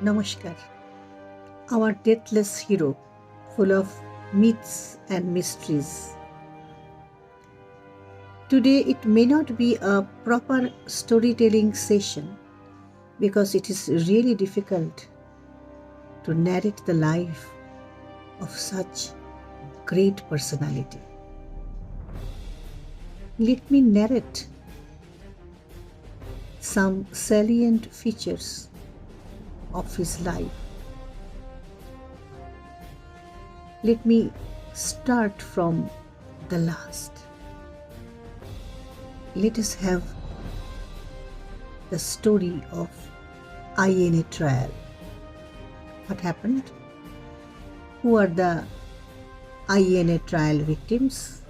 Namaskar. Our deathless hero, full of myths and mysteries. Today, it may not be a proper storytelling session because it is really difficult to narrate the life of such great personality. Let me narrate some salient features of his life. Let me start from the last. Let us have the story of INA trial. What happened? Who are the INA trial victims?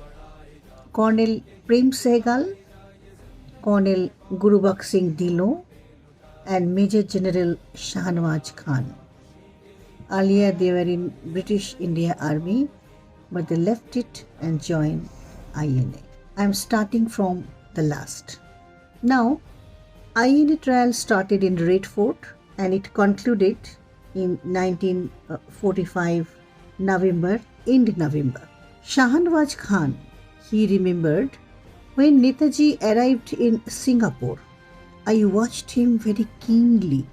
Colonel Prem Sehgal, Colonel Gurubakh Singh Dhillon, and Major General Shahnawaz Khan. Earlier they were in British India Army, but they left it and joined INA. I am starting from the last. Now, INA trial started in Red Fort and it concluded in 1945 November, end November. Shahnawaz Khan, he remembered, when Netaji arrived in Singapore, I watched him very keenly.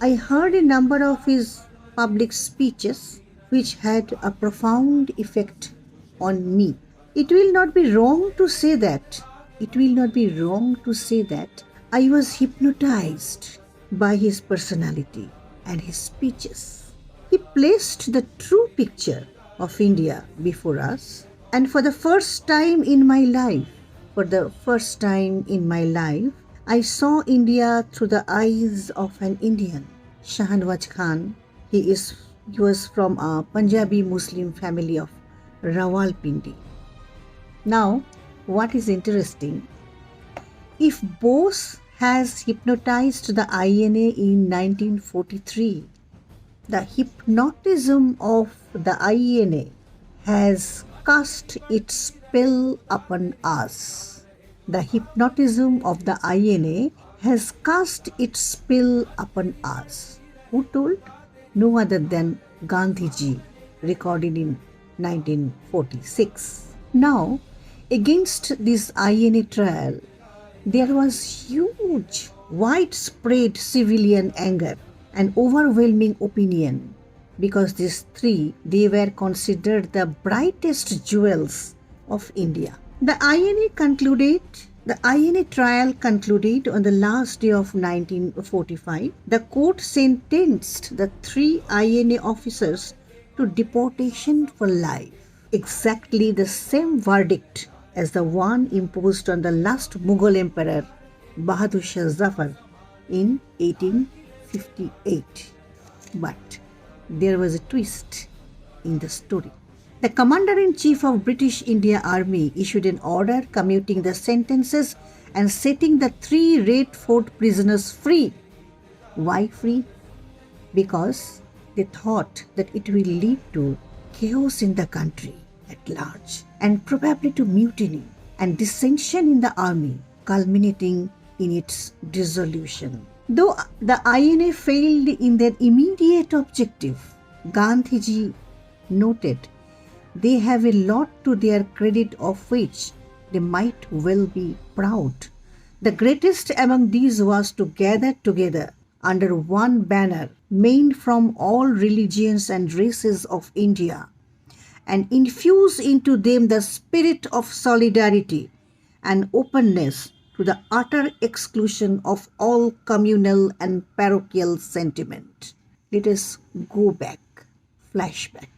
I heard a number of his public speeches which had a profound effect on me. It will not be wrong to say that I was hypnotized by his personality and his speeches. He placed the true picture of India before us, and for the first time in my life, I saw India through the eyes of an Indian. Shahnawaz Khan, he was from a Punjabi Muslim family of Rawalpindi. Now, what is interesting, if Bose has hypnotized the INA in 1943, the hypnotism of the INA has cast its spell upon us. The hypnotism of the INA has cast its spell upon us. Who told? No other than Gandhiji, recorded in 1946. Now, against this INA trial, there was huge, widespread civilian anger and overwhelming opinion because these three, they were considered the brightest jewels of India. The INA trial concluded on the last day of 1945. The court sentenced the three INA officers to deportation for life. Exactly the same verdict as the one imposed on the last Mughal emperor Bahadur Shah Zafar in 1858. But there was a twist in the story. The Commander-in-Chief of British India Army issued an order commuting the sentences and setting the three Red Fort prisoners free. Why free? Because they thought that it will lead to chaos in the country at large and probably to mutiny and dissension in the army, culminating in its dissolution. Though the INA failed in their immediate objective, Gandhiji noted they have a lot to their credit of which they might well be proud. The greatest among these was to gather together under one banner men from all religions and races of India and infuse into them the spirit of solidarity and openness to the utter exclusion of all communal and parochial sentiment. Let us go back, flashback.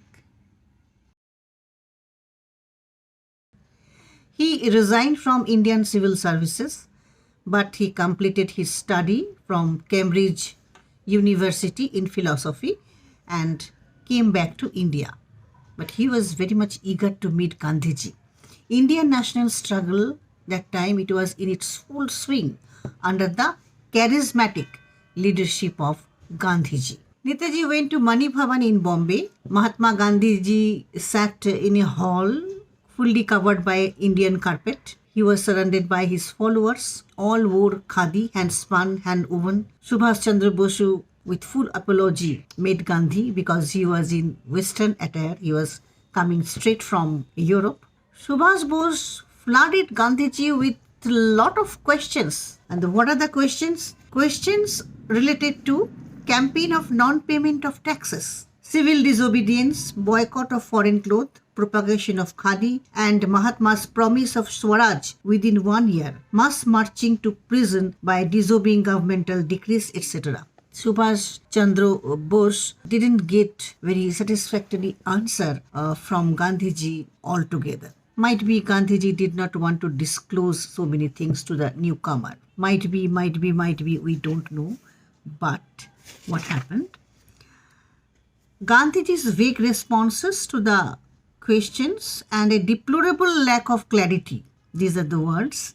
He resigned from Indian civil services, but he completed his study from Cambridge University in philosophy and came back to India. But he was very much eager to meet Gandhiji. Indian national struggle, that time it was in its full swing under the charismatic leadership of Gandhiji. Netaji went to Mani Bhavan in Bombay. Mahatma Gandhiji sat in a hall fully covered by Indian carpet. He was surrounded by his followers. All wore khadi, hand-spun, hand-woven. Subhash Chandra Bosu with full apology, made Gandhi because he was in Western attire. He was coming straight from Europe. Subhash Bose flooded Gandhiji with a lot of questions. And what are the questions? Questions related to campaign of non-payment of taxes, civil disobedience, boycott of foreign clothes, propagation of khadi, and Mahatma's promise of Swaraj within 1 year, mass marching to prison by disobeying governmental decrees, etc. Subhash Chandra Bose didn't get very satisfactory answer from Gandhiji altogether. Might be Gandhiji did not want to disclose so many things to the newcomer. Might be, we don't know. But what happened? Gandhiji's vague responses to the questions and a deplorable lack of clarity. These are the words.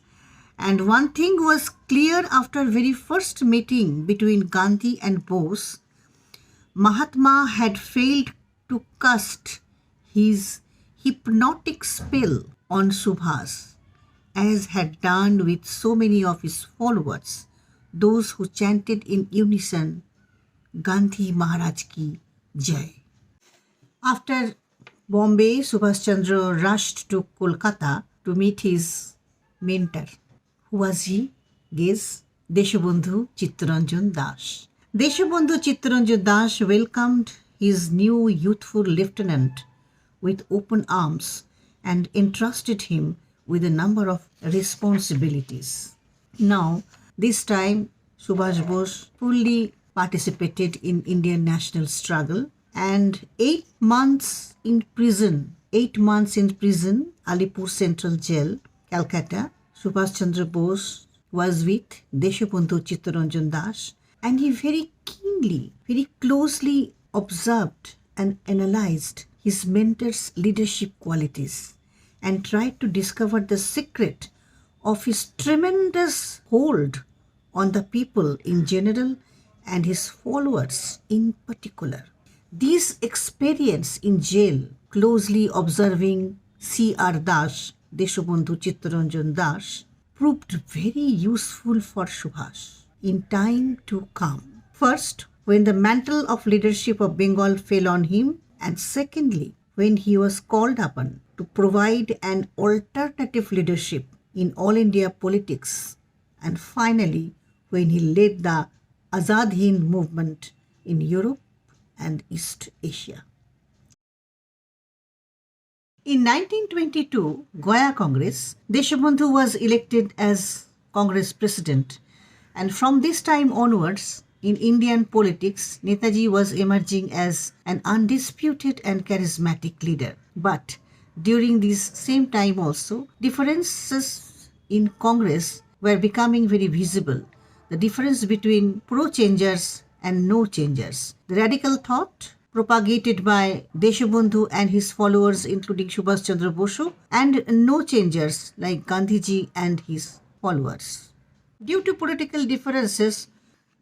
And one thing was clear after very first meeting between Gandhi and Bose. Mahatma had failed to cast his hypnotic spell on Subhas, as had done with so many of his followers, those who chanted in unison, Gandhi Maharaj ki Jai. After Bombay, Subhash Chandra rushed to Kolkata to meet his mentor. Who was he? Guess, Deshabandhu Chittaranjan Das. Deshabandhu Chittaranjan Das welcomed his new youthful lieutenant with open arms and entrusted him with a number of responsibilities. Now, this time, Subhash Bose fully participated in Indian national struggle, and 8 months in prison, Alipur Central Jail, Calcutta, Subhash Chandra Bose was with Deshabandhu Chittaranjan Das, and he very keenly, very closely observed and analyzed his mentor's leadership qualities and tried to discover the secret of his tremendous hold on the people in general and his followers in particular. This experience in jail, closely observing C.R. Das, Deshabandhu Chittaranjan Das, proved very useful for Subhash in time to come. First, when the mantle of leadership of Bengal fell on him, and secondly, when he was called upon to provide an alternative leadership in all India politics, and finally, when he led the Azad Hind movement in Europe and East Asia. In 1922, Goa Congress, Deshabandhu was elected as Congress president, and from this time onwards, in Indian politics, Netaji was emerging as an undisputed and charismatic leader. But during this same time also, differences in Congress were becoming very visible. The difference between pro-changers and no-changers. The radical thought propagated by Deshabandhu and his followers, including Subhash Chandra Bose, and no-changers like Gandhiji and his followers. Due to political differences,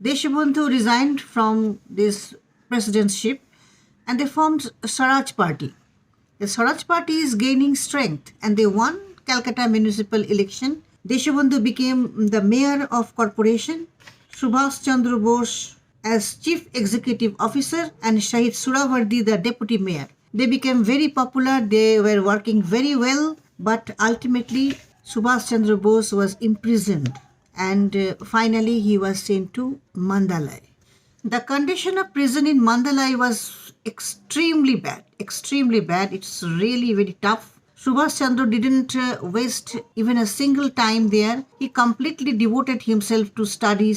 Deshabandhu resigned from this presidentship and they formed a Swaraj Party. The Swaraj Party is gaining strength and they won Calcutta municipal election. Deshabandhu became the mayor of corporation, Subhash Chandra Bose as chief executive officer, and Shahid Suravardi the deputy mayor. They became very popular, they were working very well, but ultimately Subhash Chandra Bose was imprisoned and finally he was sent to Mandalay. The condition of prison in Mandalay was extremely bad. It's really very tough. Subhash Chandra didn't waste even a single time there. He completely devoted himself to study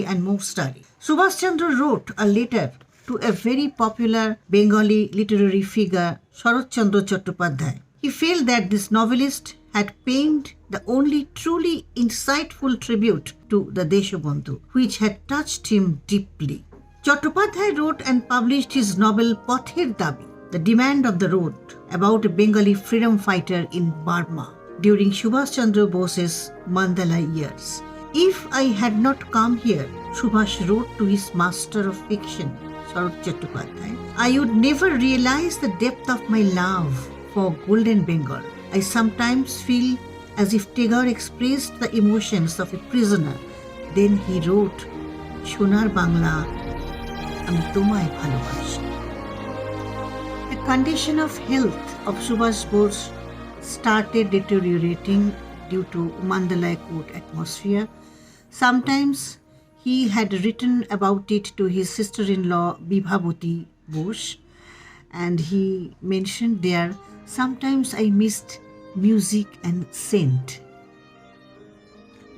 and more study. Subhash Chandra wrote a letter to a very popular Bengali literary figure, Sharat Chandra Chattopadhyay. He felt that this novelist had penned the only truly insightful tribute to the Deshabandhu, which had touched him deeply. Chattopadhyay wrote and published his novel Pather Dabi, The Demand of the Road, about a Bengali freedom fighter in Burma during Subhash Chandra Bose's Mandalay years. If I had not come here, Subhash wrote to his master of fiction, Sharat Chattopadhyay, I would never realize the depth of my love for Golden Bengal. I sometimes feel as if Tagore expressed the emotions of a prisoner. Then he wrote, Sonar Bangla, আমি তোমায় ভালোবাসি। The condition of health of Subhash Bose started deteriorating due to Mandalay court atmosphere. Sometimes he had written about it to his sister-in-law Bibhabati Bose, and he mentioned there, sometimes I missed music and scent.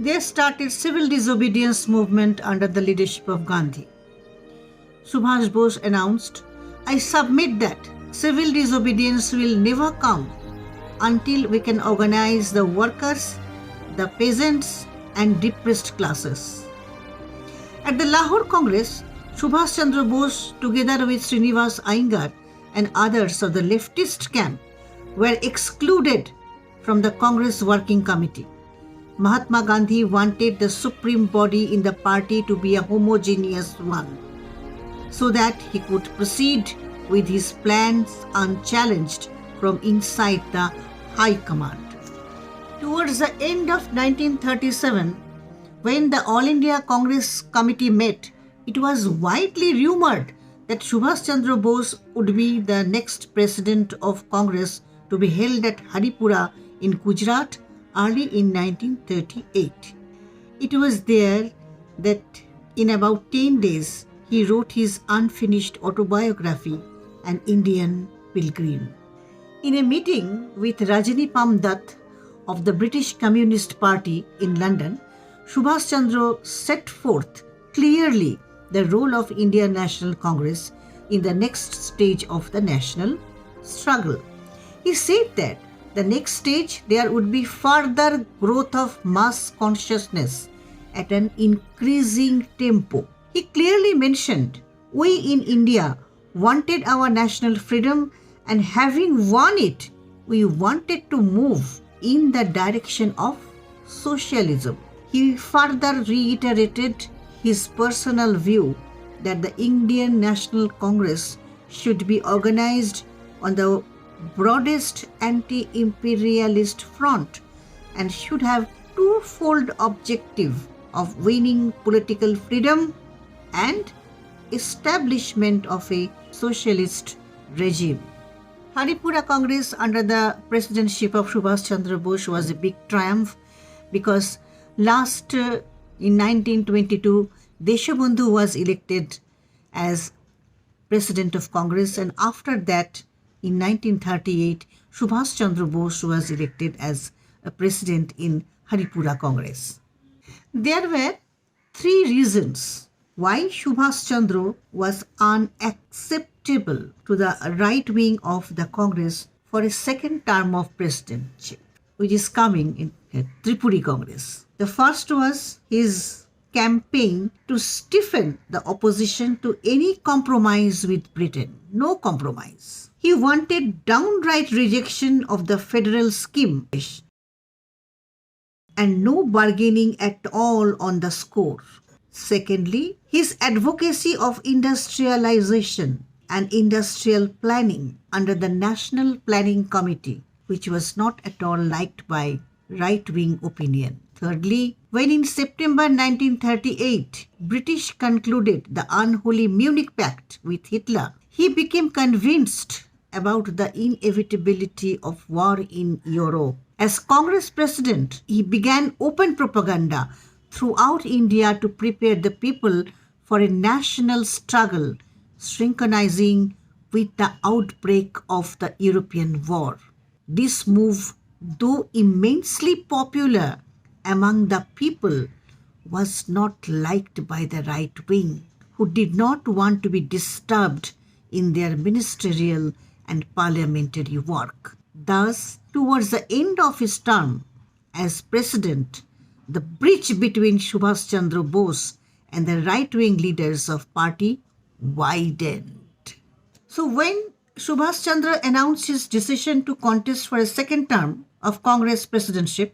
There started civil disobedience movement under the leadership of Gandhi. Subhash Bose announced, I submit that civil disobedience will never come until we can organize the workers, the peasants, and depressed classes. At the Lahore Congress, Subhash Chandra Bose, together with Srinivas Iyengar and others of the leftist camp, were excluded from the Congress Working Committee. Mahatma Gandhi wanted the supreme body in the party to be a homogeneous one, so that he could proceed with his plans unchallenged from inside the High Command. Towards the end of 1937, when the All India Congress Committee met, it was widely rumored that Subhash Chandra Bose would be the next president of Congress to be held at Haripura in Gujarat early in 1938. It was there that in about 10 days he wrote his unfinished autobiography, An Indian Pilgrim. In a meeting with Rajani Pamdat of the British Communist Party in London, Subhash Chandra set forth clearly the role of Indian National Congress in the next stage of the national struggle. He said that the next stage there would be further growth of mass consciousness at an increasing tempo. He clearly mentioned, we in India wanted our national freedom, and having won it, we wanted to move in the direction of socialism. He further reiterated his personal view that the Indian National Congress should be organized on the broadest anti-imperialist front and should have twofold objective of winning political freedom and establishment of a socialist regime. Haripura Congress under the presidentship of Subhash Chandra Bose was a big triumph because in 1922, Deshabandhu was elected as president of Congress, and after that, in 1938, Subhash Chandra Bose was elected as a president in Haripura Congress. There were 3 reasons why Subhash Chandra was unacceptable to the right wing of the Congress for a second term of presidency, which is coming in Tripuri Congress. The first was his campaign to stiffen the opposition to any compromise with Britain. No compromise. He wanted downright rejection of the federal scheme and no bargaining at all on the score. Secondly, his advocacy of industrialization and industrial planning under the National Planning Committee, which was not at all liked by right-wing opinion. Thirdly, when in September 1938, British concluded the unholy Munich Pact with Hitler, he became convinced about the inevitability of war in Europe. As Congress president, he began open propaganda throughout India to prepare the people for a national struggle, synchronizing with the outbreak of the European war. This move, though immensely popular among the people, was not liked by the right wing, who did not want to be disturbed in their ministerial and parliamentary work. Thus, towards the end of his term as president, the breach between Subhash Chandra Bose and the right-wing leaders of party widened. So when Subhash Chandra announced his decision to contest for a second term of Congress presidentship,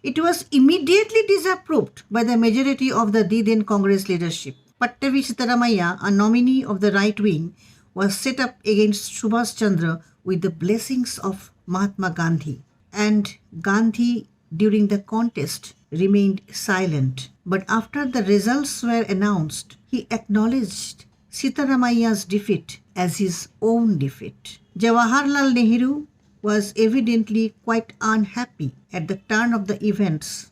it was immediately disapproved by the majority of the then Congress leadership. Pattavi Sitaramaiah, a nominee of the right wing, was set up against Subhash Chandra with the blessings of Mahatma Gandhi. And Gandhi, during the contest, remained silent. But after the results were announced, he acknowledged Sitaramayya's defeat as his own defeat. Jawaharlal Nehru was evidently quite unhappy at the turn of the events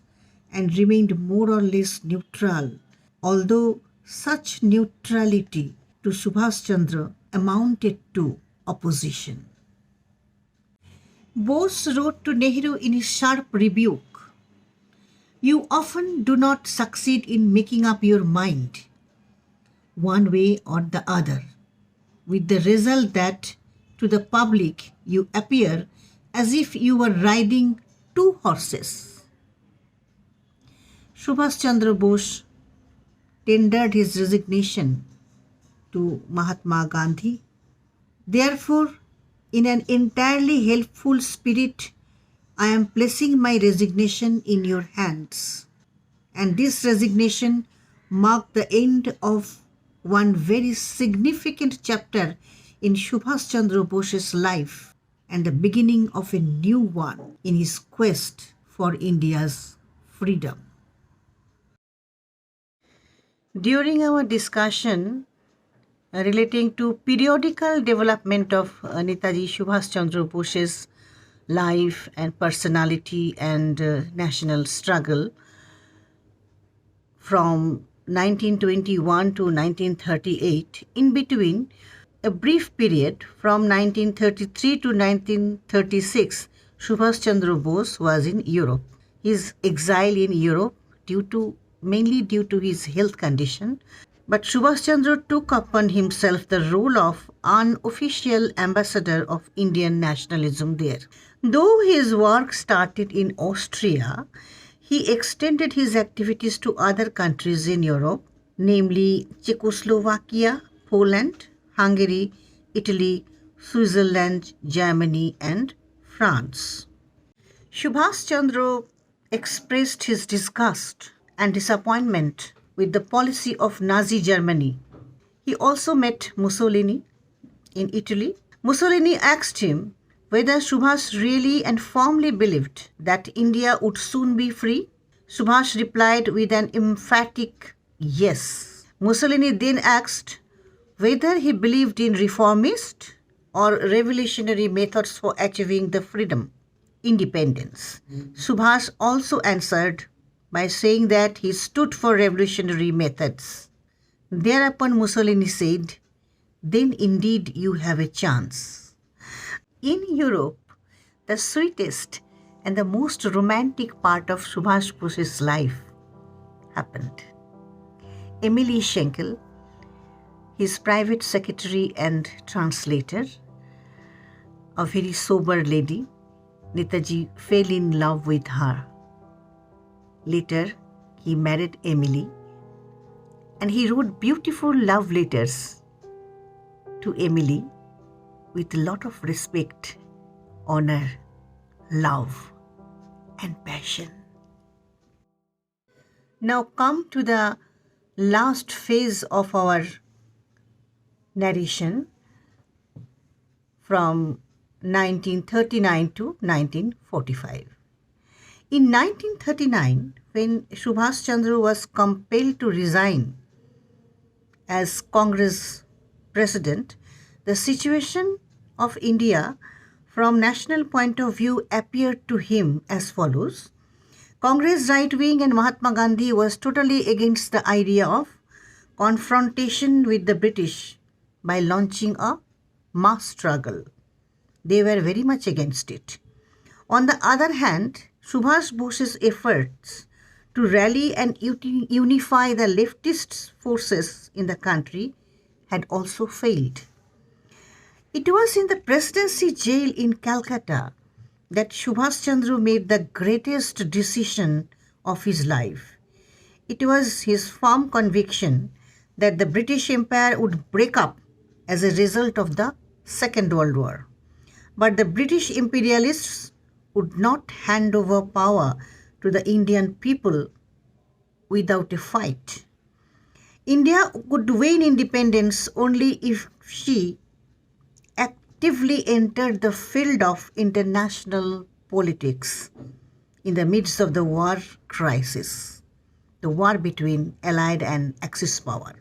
and remained more or less neutral, although such neutrality to Subhash Chandra amounted to opposition. Bose wrote to Nehru in his sharp rebuke, "You often do not succeed in making up your mind, one way or the other, with the result that to the public you appear as if you were riding two horses." Subhash Chandra Bose tendered his resignation to Mahatma Gandhi. "Therefore, in an entirely helpful spirit, I am placing my resignation in your hands." And this resignation marked the end of one very significant chapter in Subhash Chandra Bose's life and the beginning of a new one in his quest for India's freedom. During our discussion relating to periodical development of Netaji Subhash Chandra Bose's life and personality and national struggle from 1921 to 1938, in between a brief period from 1933 to 1936, Subhash Chandra Bose was in Europe. His exile in Europe mainly due to his health condition, but Subhash Chandra took upon himself the role of unofficial ambassador of Indian nationalism there. Though his work started in Austria, he extended his activities to other countries in Europe, namely Czechoslovakia, Poland, Hungary, Italy, Switzerland, Germany, and France. Subhash Chandra expressed his disgust and disappointment with the policy of Nazi Germany. He also met Mussolini in Italy. Mussolini asked him whether Subhash really and firmly believed that India would soon be free. Subhash replied with an emphatic yes. Mussolini then asked whether he believed in reformist or revolutionary methods for achieving the freedom, independence. Subhash also answered by saying that he stood for revolutionary methods. Thereupon Mussolini said, "Then indeed you have a chance." In Europe, the sweetest and the most romantic part of Subhash Bose's life happened. Emily Schenkel, his private secretary and translator, a very sober lady, Netaji fell in love with her. Later, he married Emily, and he wrote beautiful love letters to Emily with a lot of respect, honor, love, and passion. Now come to the last phase of our narration from 1939 to 1945. In 1939, when Subhash Chandra was compelled to resign as Congress president, the situation of India from national point of view appeared to him as follows. Congress right wing and Mahatma Gandhi was totally against the idea of confrontation with the British by launching a mass struggle. They were very much against it. On the other hand, Subhash Bose's efforts to rally and unify the leftist forces in the country had also failed. It was in the presidency jail in Calcutta that Subhash Chandra made the greatest decision of his life. It was his firm conviction that the British Empire would break up as a result of the Second World War. But the British imperialists would not hand over power to the Indian people without a fight. India could win independence only if she actively entered the field of international politics in the midst of the war crisis, the war between Allied and Axis power.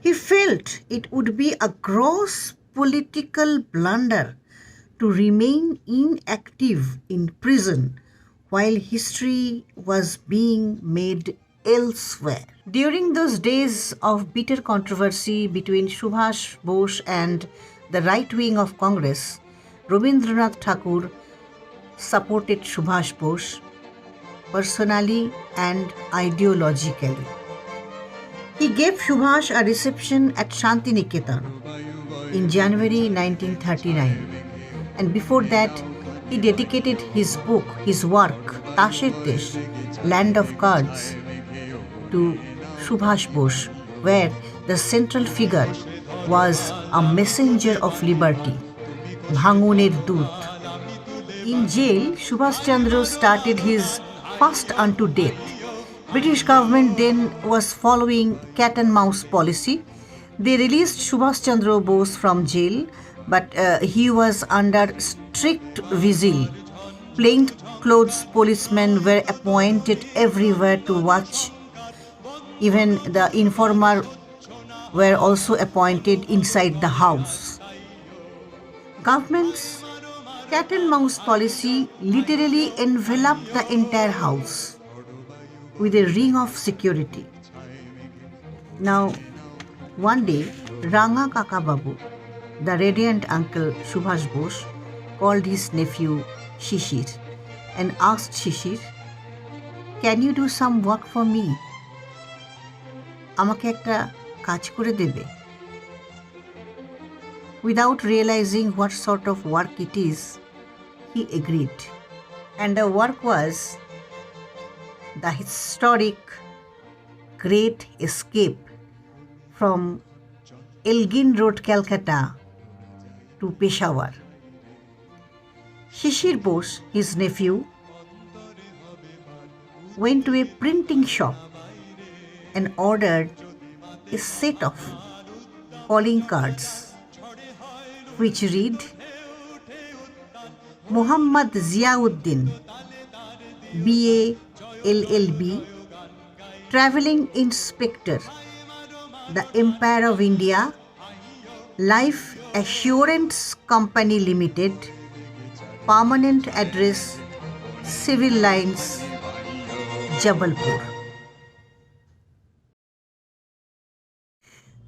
He felt it would be a gross political blunder to remain inactive in prison while history was being made elsewhere. During those days of bitter controversy between Subhash Bose and the right wing of Congress, Rabindranath Tagore supported Subhash Bose personally and ideologically. He gave Subhash a reception at Shantiniketan in January 1939, and before that, he dedicated his work, Tasher Desh, Land of Cards, to Subhash Bose, where the central figure was a messenger of liberty, Bhanguner Dut. In jail, Subhash Chandra started his fast unto death. British government then was following cat and mouse policy. They released Subhash Chandra Bose from jail, but he was under strict vigil. Plainclothes policemen were appointed everywhere to watch. Even the informer were also appointed inside the house. Government's cat and mouse policy literally enveloped the entire house with a ring of security. Now, one day, Ranga Kaka Babu, the radiant uncle Subhash Bose, called his nephew Shishir and asked Shishir, "Can you do some work for me? আমাকে একটা কাজ করে দেবে?" Without realizing what sort of work it is, he agreed. And the work was the historic Great Escape from Elgin Road, Calcutta to Peshawar. Shishir Bose, his nephew, went to a printing shop and ordered a set of calling cards which read, Muhammad Ziauddin, BA LLB, Travelling Inspector, the Empire of India, Life Assurance Company Limited, Permanent Address, Civil Lines, Jabalpur.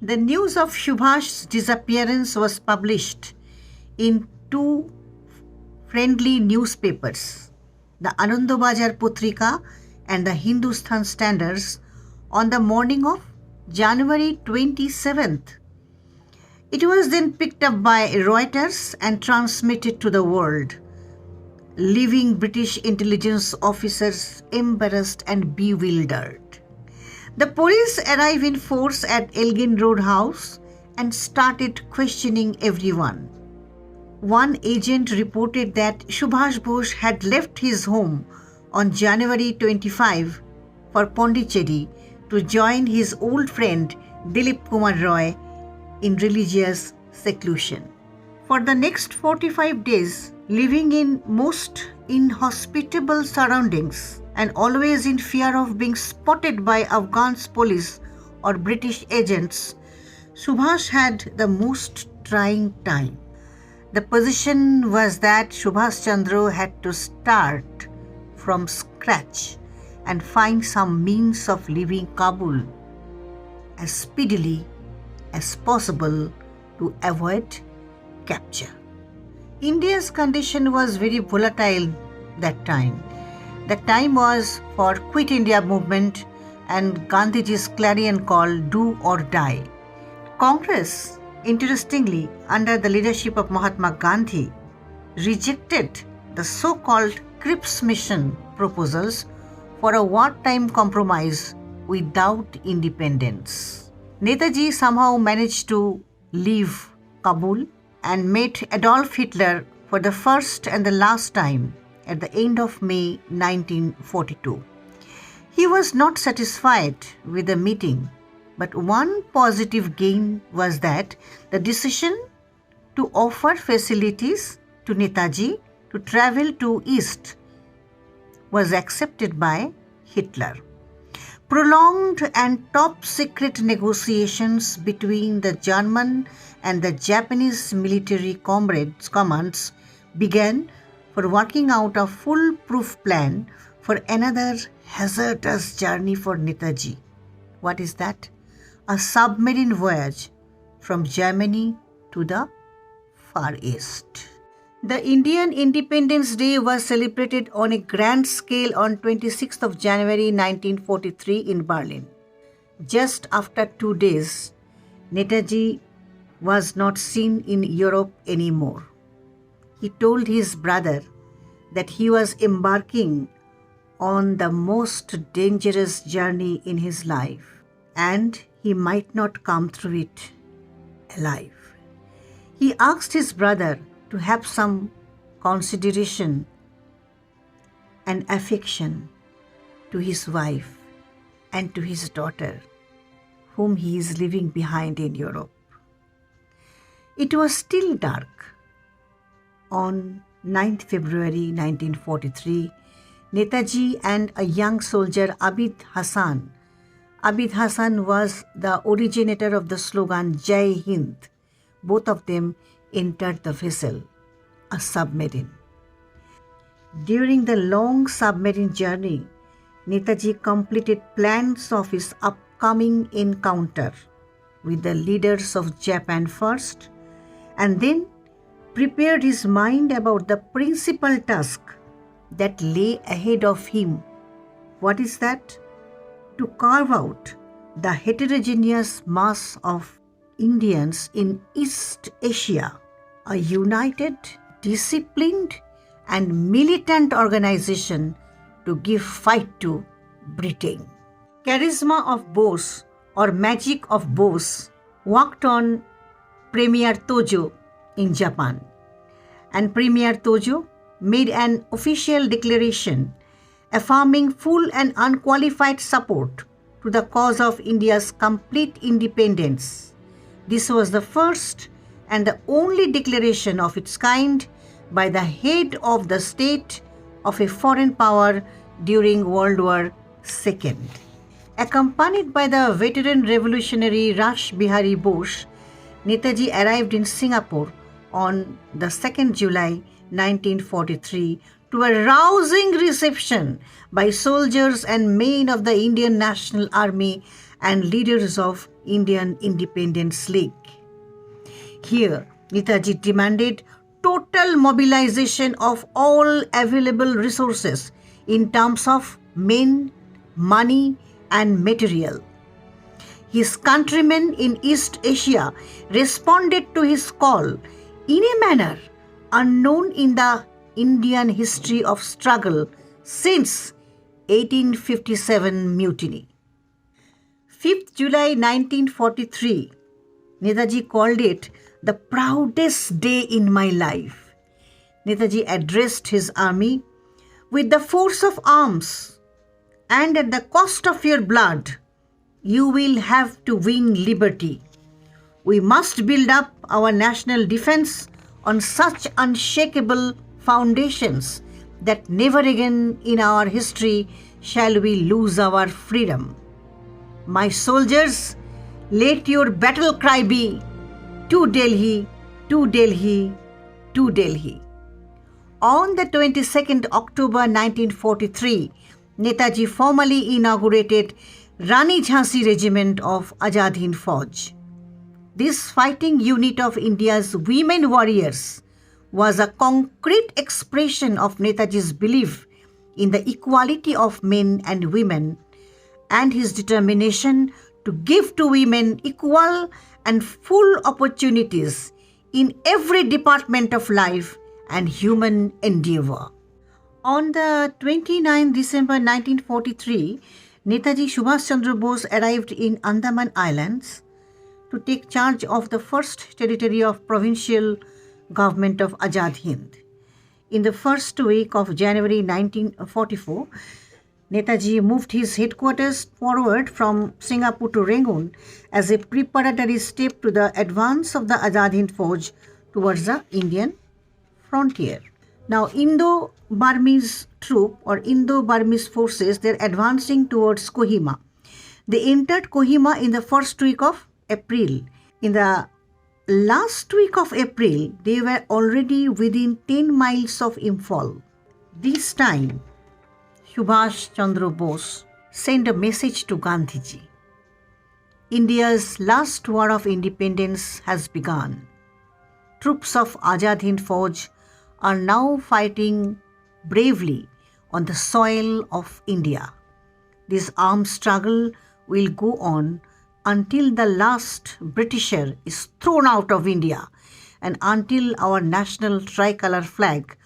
The news of Subhash's disappearance was published in two friendly newspapers, the Anandabazar Putrika and the Hindustan Standards, on the morning of January 27th. It was then picked up by Reuters and transmitted to the world, leaving British intelligence officers embarrassed and bewildered. The police arrived in force at Elgin Road House and started questioning everyone. One agent reported that Subhash Bose had left his home on January 25 for Pondicherry to join his old friend Dilip Kumar Roy in religious seclusion. For the next 45 days, living in most inhospitable surroundings and always in fear of being spotted by Afghan police or British agents, Subhash had the most trying time. The position was that Subhash Chandra had to start from scratch and find some means of leaving Kabul as speedily as possible to avoid capture. India's condition was very volatile that time. The time was for Quit India movement and Gandhiji's clarion call, do or die. Congress, interestingly, under the leadership of Mahatma Gandhi, rejected the so-called Cripps Mission proposals for a wartime compromise without independence. Netaji somehow managed to leave Kabul and met Adolf Hitler for the first and the last time at the end of May 1942. He was not satisfied with the meeting, but one positive gain was that the decision to offer facilities to Netaji to travel to East was accepted by Hitler. Prolonged and top secret negotiations between the German and the Japanese military commands began for working out a foolproof plan for another hazardous journey for Netaji. What is that? A submarine voyage from Germany to the Far East. The Indian Independence Day was celebrated on a grand scale on 26th of January 1943 in Berlin. Just after 2 days, Netaji was not seen in Europe anymore. He told his brother that he was embarking on the most dangerous journey in his life and he might not come through it alive. He asked his brother to have some consideration and affection to his wife and to his daughter, whom he is leaving behind in Europe. It was still dark. On 9th February 1943, Netaji and a young soldier Abid Hassan was the originator of the slogan Jai Hind. Both of them entered the vessel, a submarine. During the long submarine journey, Netaji completed plans of his upcoming encounter with the leaders of Japan first, and then prepared his mind about the principal task that lay ahead of him. What is that? To carve out the heterogeneous mass of Indians in East Asia, a united, disciplined, and militant organization to give fight to Britain. Charisma of Bose or magic of Bose worked on Premier Tojo in Japan, and Premier Tojo made an official declaration affirming full and unqualified support to the cause of India's complete independence. This was the first and the only declaration of its kind by the head of the state of a foreign power during World War II. Accompanied by the veteran revolutionary Rash Bihari Bose, Netaji arrived in Singapore on the 2nd July 1943 to a rousing reception by soldiers and men of the Indian National Army and leaders of Indian Independence League. Here, Netaji demanded total mobilization of all available resources in terms of men, money, and material. His countrymen in East Asia responded to his call in a manner unknown in the Indian history of struggle since 1857 mutiny. 5th July 1943, Netaji called it the proudest day in my life. Netaji addressed his army with the force of arms, and at the cost of your blood, you will have to win liberty. We must build up our national defense on such unshakable foundations that never again in our history shall we lose our freedom. My soldiers, let your battle cry be, to Delhi, to Delhi, to Delhi. On the 22nd October 1943, Netaji formally inaugurated Rani Jhansi Regiment of Azad Hind Fauj. This fighting unit of India's women warriors was a concrete expression of Netaji's belief in the equality of men and women and his determination to give to women equal and full opportunities in every department of life and human endeavor. On the 29th December 1943, Netaji Subhash Chandra Bose arrived in Andaman Islands to take charge of the first territory of provincial government of Azad Hind. In the first week of January 1944, Netaji moved his headquarters forward from Singapore to Rangoon as a preparatory step to the advance of the Azad Hind Fauj towards the Indian frontier. Now, Indo-Burmese troop or Indo-Burmese forces, they're advancing towards Kohima They entered Kohima in the first week of April. In the last week of April, they were already within 10 miles of Imphal. This time, Subhash Chandra Bose sent a message to Gandhiji. India's last war of independence has begun. Troops of Azad Hind Fauj are now fighting bravely on the soil of India. This armed struggle will go on until the last Britisher is thrown out of India and until our national tricolour flag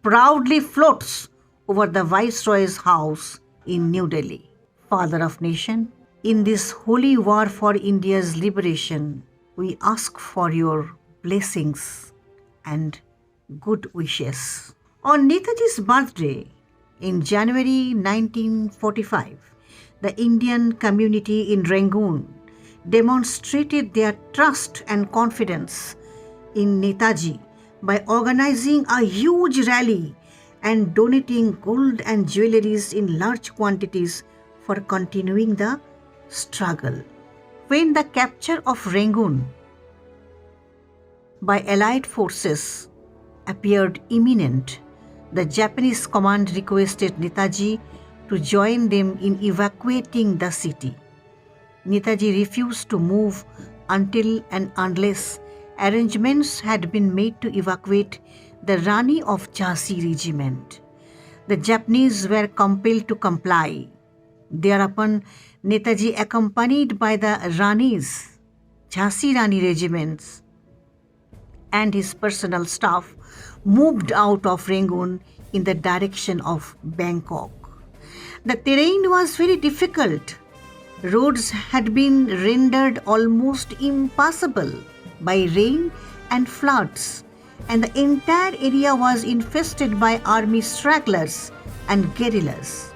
proudly floats over the Viceroy's house in New Delhi. Father of nation, in this holy war for India's liberation, we ask for your blessings and good wishes. On Netaji's birthday in January 1945, the Indian community in Rangoon demonstrated their trust and confidence in Netaji by organizing a huge rally and donating gold and jewelries in large quantities for continuing the struggle. When the capture of Rangoon by Allied forces appeared imminent, the Japanese command requested Netaji to join them in evacuating the city. Netaji refused to move until and unless arrangements had been made to evacuate the Rani of Jhansi regiment. The Japanese were compelled to comply. Thereupon, Netaji, accompanied by the Ranis, Jhansi Rani regiments, and his personal staff, moved out of Rangoon in the direction of Bangkok. The terrain was very difficult. Roads had been rendered almost impassable by rain and floods, and the entire area was infested by army stragglers and guerrillas.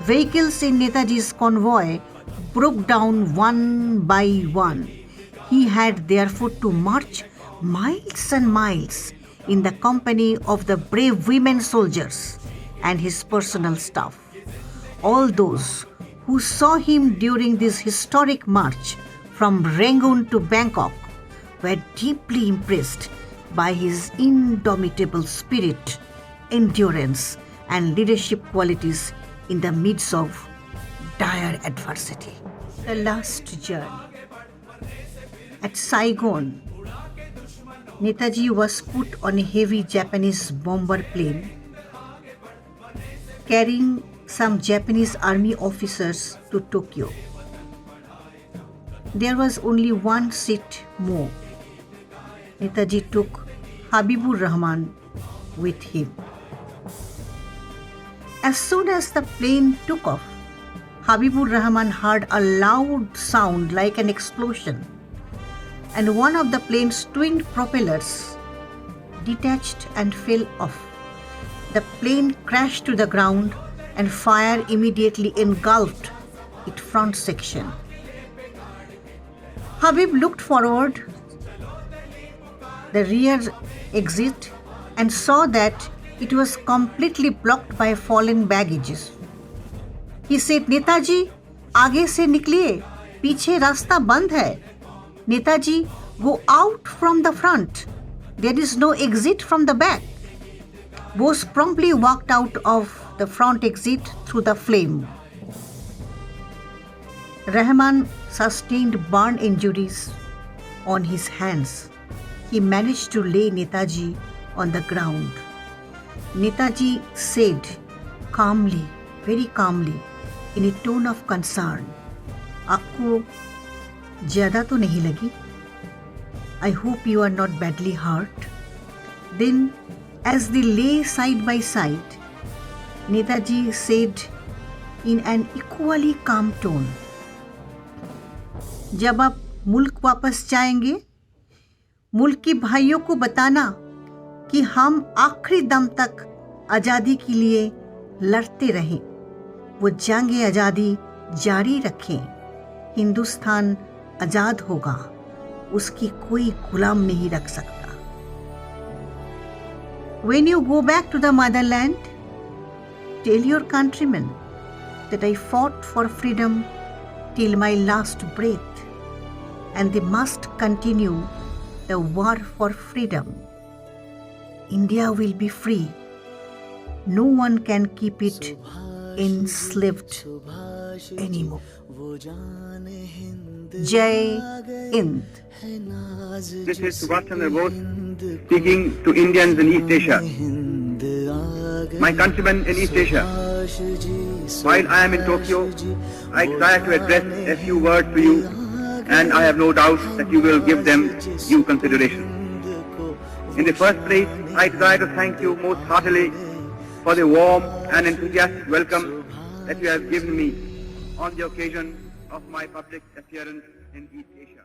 Vehicles in Netaji's convoy broke down one by one. He had therefore to march miles and miles in the company of the brave women soldiers and his personal staff. All those who saw him during this historic march from Rangoon to Bangkok were deeply impressed by his indomitable spirit, endurance, and leadership qualities in the midst of dire adversity. The last journey. At Saigon, Netaji was put on a heavy Japanese bomber plane carrying some Japanese army officers to Tokyo. There was only one seat more. Netaji took Habibur Rahman with him. As soon as the plane took off, Habibur Rahman heard a loud sound like an explosion, and one of the plane's twin propellers detached and fell off. The plane crashed to the ground and fire immediately engulfed its front section. Habib looked forward the rear exit and saw that it was completely blocked by fallen baggages. He said, "Netaji, आगे से निकलिए, पीछे रास्ता बंद है. Netaji, go out from the front. There is no exit from the back." Bose promptly walked out of the front exit through the flame. Rahman sustained burn injuries on his hands. He managed to lay Netaji on the ground. Netaji said calmly, very calmly, in a tone of concern, "Aapko zyada to nahi lagi? I hope you are not badly hurt." Then, as they lay side by side, Netaji said in an equally calm tone, "जब आप मुल्क वापस जाएंगे, मुल्क के भाइयों को बताना कि हम आखिरी दम तक आज़ादी के लिए लड़ते रहें, वो जंग आज़ादी जारी रखें। हिंदुस्तान आज़ाद होगा, उसकी कोई गुलाम नहीं रख सकता। When you go back to the motherland, tell your countrymen that I fought for freedom till my last breath, and they must continue the war for freedom. India will be free. No one can keep it enslaved anymore. Jai Hind. This is Suparna speaking to Indians in East Asia. My countrymen in East Asia, while I am in Tokyo, I desire to address a few words to you, and I have no doubt that you will give them due consideration. In the first place, I desire to thank you most heartily for the warm and enthusiastic welcome that you have given me on the occasion of my public appearance in East Asia.